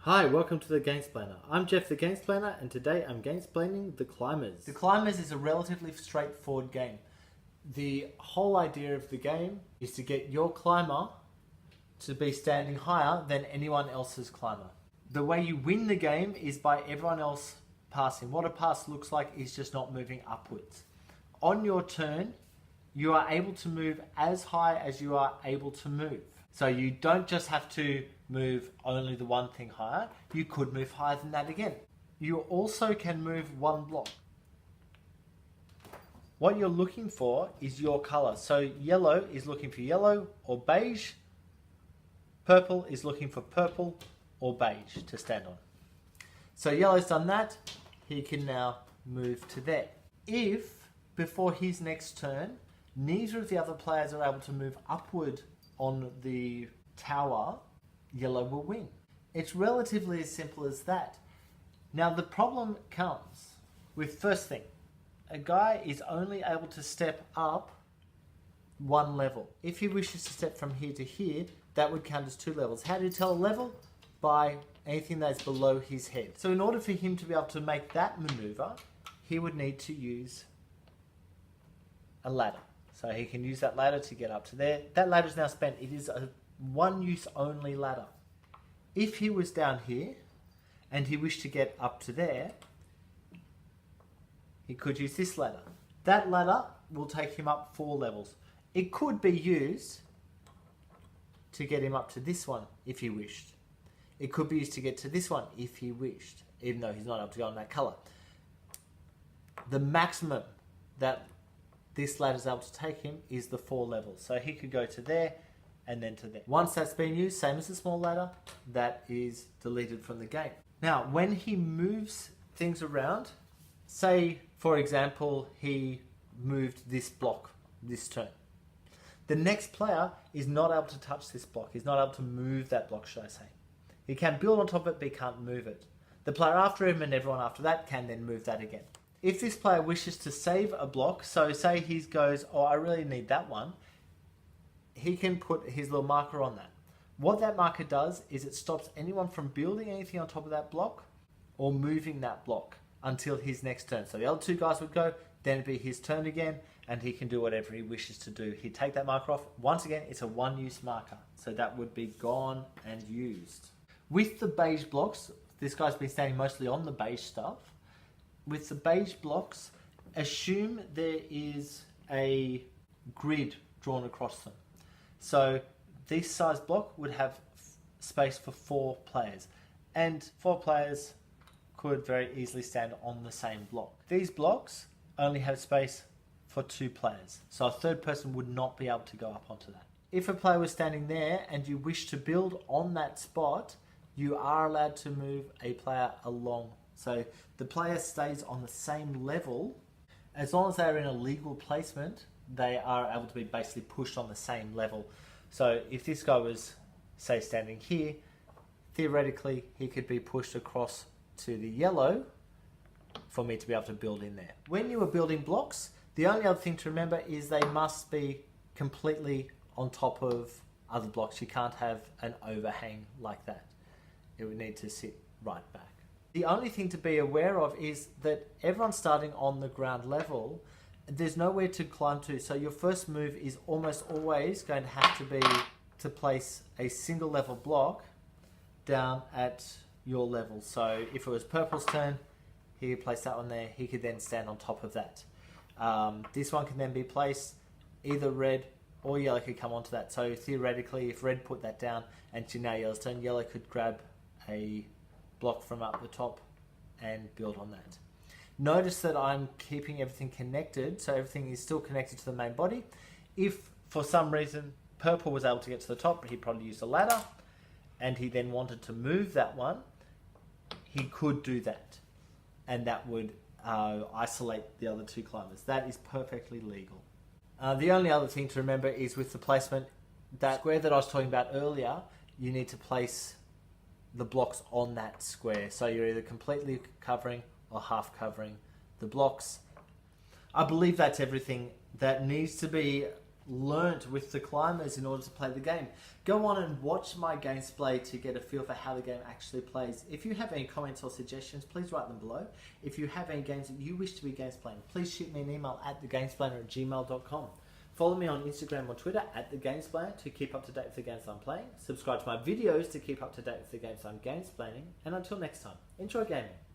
Hi, welcome to the Gamesplainer. I'm Jeff the Gamesplainer, and today I'm gamesplaining The Climbers. The Climbers is a relatively straightforward game. The whole idea of the game is to get your climber to be standing higher than anyone else's climber. The way you win the game is by everyone else passing. What a pass looks like is just not moving upwards. On your turn, you are able to move as high as you are able to move. So you don't just have to move only the one thing higher, you could move higher than that again. You also can move one block. What you're looking for is your color. So yellow is looking for yellow or beige. Purple is looking for purple or beige to stand on. So yellow's done that, he can now move to there. If, before his next turn, neither of the other players are able to move upward on the tower, yellow will win. It's relatively as simple as that. Now the problem comes with first thing, a guy is only able to step up one level. If he wishes to step from here to here, that would count as two levels. How do you tell a level? By anything that's below his head. So in order for him to be able to make that maneuver, he would need to use a ladder. So he can use that ladder to get up to there. That ladder is now spent. It is a one-use only ladder. If he was down here and he wished to get up to there, he could use this ladder. That ladder will take him up 4 levels. It could be used to get him up to this one if he wished. It could be used to get to this one if he wished, even though he's not able to go on that color. The maximum that this ladder is able to take him is the 4 levels. So he could go to there and then to there. Once that's been used, same as the small ladder, that is deleted from the game. Now, when he moves things around, say, for example, he moved this block this turn. The next player is not able to touch this block. He's not able to move that block, should I say. He can build on top of it, but he can't move it. The player after him and everyone after that can then move that again. If this player wishes to save a block, so say he goes, oh, I really need that one, he can put his little marker on that. What that marker does is it stops anyone from building anything on top of that block or moving that block until his next turn. So the other 2 guys would go, then it'd be his turn again, and he can do whatever he wishes to do. He'd take that marker off. Once again, it's a one-use marker, so that would be gone and used. With the beige blocks, this guy's been standing mostly on the beige stuff. With the beige blocks, assume there is a grid drawn across them. So this size block would have space for 4 players, and 4 players could very easily stand on the same block. These blocks only have space for 2 players, so a third person would not be able to go up onto that. If a player was standing there and you wish to build on that spot, you are allowed to move a player along. So the player stays on the same level. As long as they're in a legal placement, they are able to be basically pushed on the same level. So if this guy was, say, standing here, theoretically he could be pushed across to the yellow for me to be able to build in there. When you are building blocks, the only other thing to remember is they must be completely on top of other blocks. You can't have an overhang like that. It would need to sit right back. The only thing to be aware of is that everyone's starting on the ground level. There's nowhere to climb to, so your first move is almost always going to have to be to place a single level block down at your level. So if it was purple's turn, he could place that one there, he could then stand on top of that. This one can then be placed, either red or yellow could come onto that. So theoretically, if red put that down and to now yellow's turn, yellow could grab a block from up the top and build on that. Notice that I'm keeping everything connected, so everything is still connected to the main body. If for some reason purple was able to get to the top, he'd probably use a ladder, and he then wanted to move that one, he could do that, and that would isolate the other 2 climbers. That is perfectly legal. The only other thing to remember is with the placement, that square that I was talking about earlier, you need to place the blocks on that square. So you're either completely covering or half covering the blocks. I believe that's everything that needs to be learnt with the climbers in order to play the game. Go on and watch my gameplay to get a feel for how the game actually plays. If you have any comments or suggestions, please write them below. If you have any games that you wish to be gamesplaying, please shoot me an email at thegamesplainer@gmail.com. Follow me on Instagram or Twitter at thegamesplainer to keep up to date with the games I'm playing. Subscribe to my videos to keep up to date with the games I'm gamesplaining. And until next time, enjoy gaming.